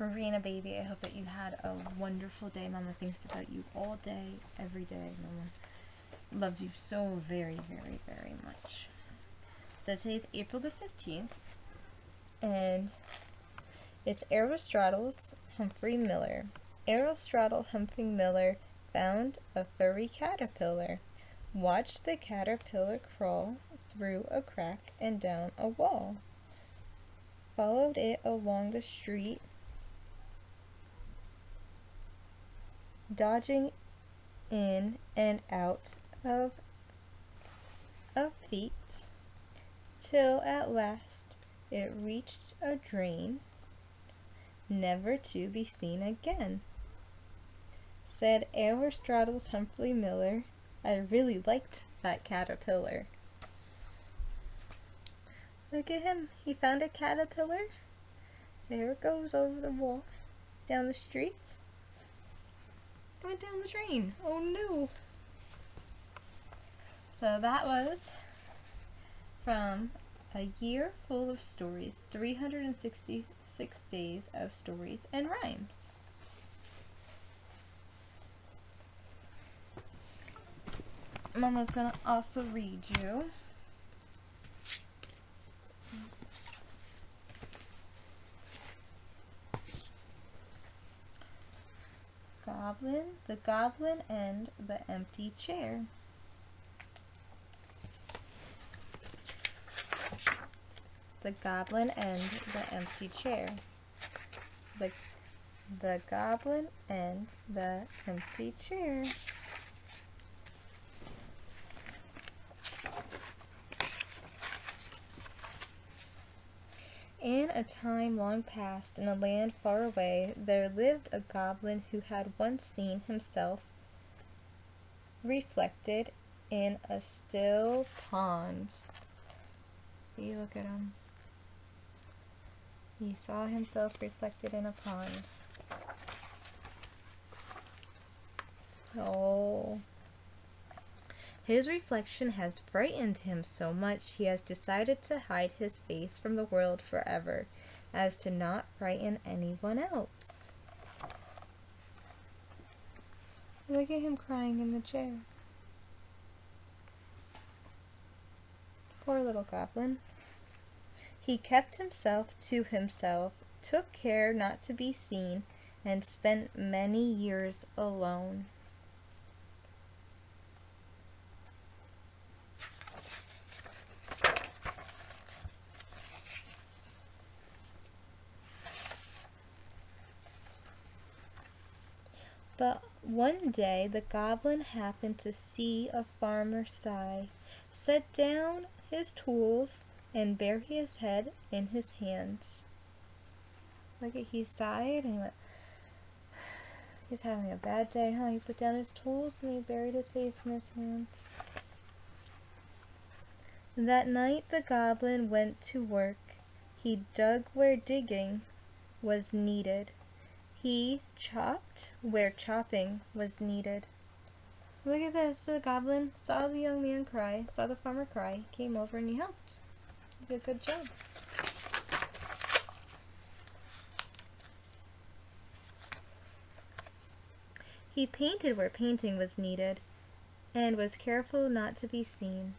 Karina, baby, I hope that you had a wonderful day. Mama thinks about you all day, every day. Mama loves you so very, very, very much. So today's April the 15th, and it's Aristotle's Humphrey Miller. Aristotle Humphrey Miller found a furry caterpillar. Watched the caterpillar crawl through a crack and down a wall. Followed it along the street, dodging in and out of feet, till at last it reached a drain, never to be seen again. Said Aristotle's Humphrey Miller, I really liked that caterpillar. Look at him, he found a caterpillar. There it goes over the wall, down the street. It went down the drain. Oh no. So that was from A Year Full of Stories, 366 Days of Stories and Rhymes. Mama's gonna also read you Goblin, the Goblin and the Empty Chair. The Goblin and the Empty Chair. The Goblin and the Empty Chair. In a time long past, in a land far away, there lived a goblin who had once seen himself reflected in a still pond. See, look at him. He saw himself reflected in a pond. Oh. His reflection has frightened him so much he has decided to hide his face from the world forever, as to not frighten anyone else. Look at him crying in the chair. Poor little goblin. He kept himself to himself, took care not to be seen, and spent many years alone. But one day the goblin happened to see a farmer sigh, set down his tools, and bury his head in his hands. Look at, he sighed and he went, he's having a bad day, huh? He put down his tools and he buried his face in his hands. That night the goblin went to work. He dug where digging was needed. He chopped where chopping was needed. Look at this. The goblin saw the young man cry, saw the farmer cry, came over and he helped. He did a good job. He painted where painting was needed and was careful not to be seen.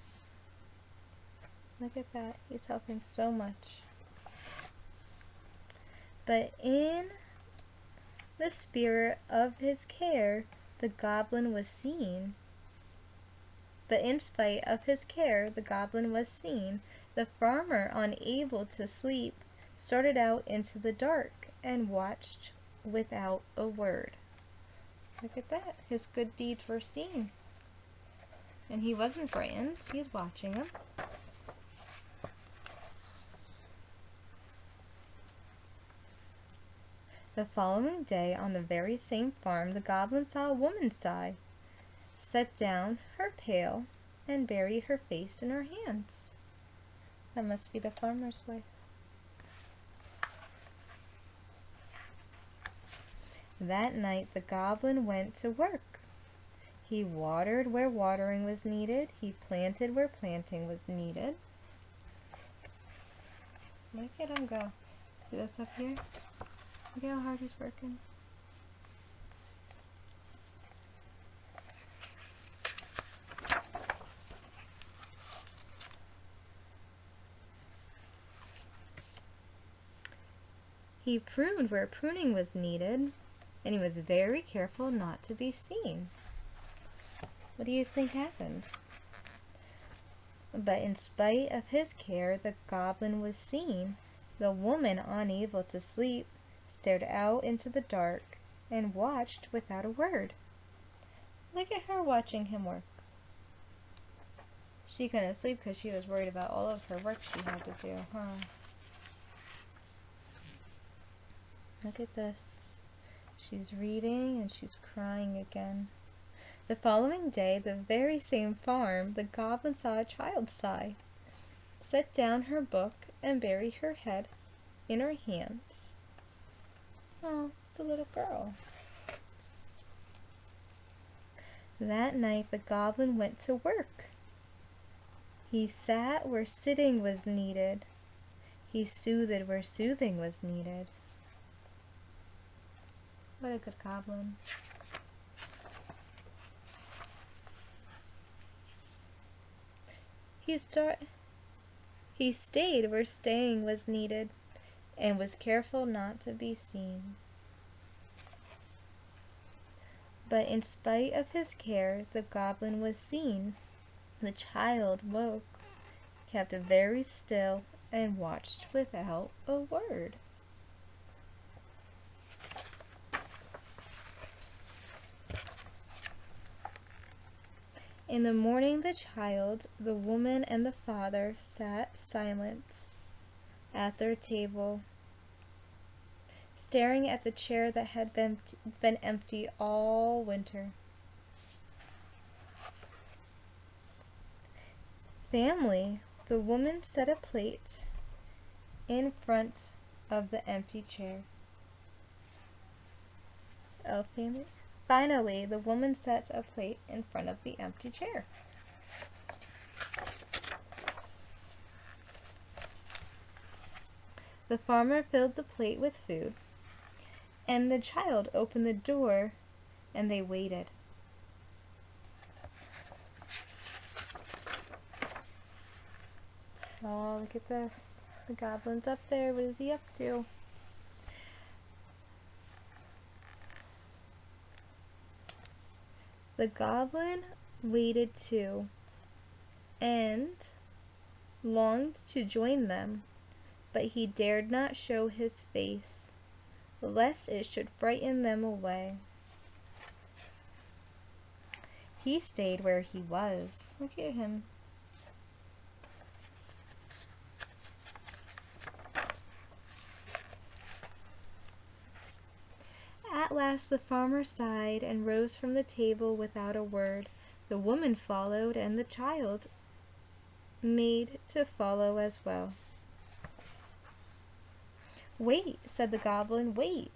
Look at that. He's helping so much. But in the spirit of his care, the goblin was seen. But in spite of his care, the goblin was seen. The farmer, unable to sleep, started out into the dark and watched without a word. Look at that. His good deeds were seen. And he wasn't frightened. He's watching them. The following day, on the very same farm, the goblin saw a woman sigh, set down her pail, and bury her face in her hands. That must be the farmer's wife. That night, the goblin went to work. He watered where watering was needed. He planted where planting was needed. Look at him go. See this up here? Look how hard he's working. He pruned where pruning was needed, and he was very careful not to be seen. What do you think happened? But in spite of his care, the goblin was seen. The woman, unable to sleep, stared out into the dark and watched without a word. Look at her watching him work. She couldn't sleep because she was worried about all of her work she had to do, huh? Look at this. She's reading and she's crying again. The following day, the very same farm, the goblin saw a child sigh, set down her book, and bury her head in her hands. Oh, it's a little girl. That night, the goblin went to work. He sat where sitting was needed. He soothed where soothing was needed. What a good goblin. He stayed where staying was needed and was careful not to be seen. But in spite of his care, the goblin was seen. The child woke, kept very still, and watched without a word. In the morning, the child, the woman, and the father sat silent at their table, staring at the chair that had been empty all winter. Family, the woman set a plate in front of the empty chair. Oh, family. Finally, the woman set a plate in front of the empty chair. The farmer filled the plate with food, and the child opened the door, and they waited. Oh, look at this. The goblin's up there. What is he up to? The goblin waited too, and longed to join them, but he dared not show his face, lest it should frighten them away. He stayed where he was. Look at him. At last the farmer sighed and rose from the table without a word. The woman followed, and the child made to follow as well. "Wait," said the goblin, "wait."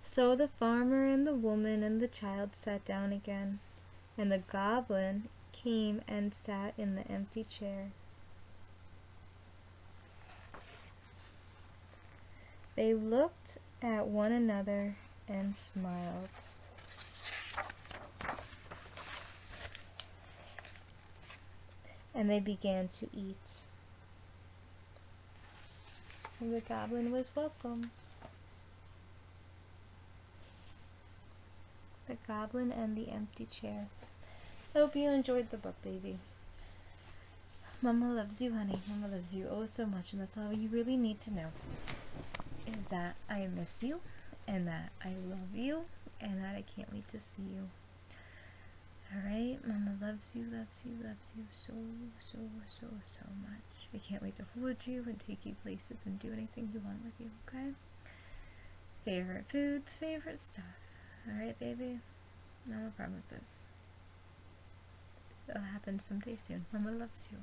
So the farmer and the woman and the child sat down again, and the goblin came and sat in the empty chair. They looked at one another and smiled. And they began to eat. And the goblin was welcomed. The Goblin and the Empty Chair. I hope you enjoyed the book, baby. Mama loves you, honey. Mama loves you oh so much, and that's all you really need to know. Is that I miss you, and that I love you, and that I can't wait to see you. Alright, Mama loves you, loves you, loves you so, so, so, so much. I can't wait to hold you and take you places and do anything you want with you, okay? Favorite foods, favorite stuff. Alright, baby? Mama promises. It'll happen someday soon. Mama loves you.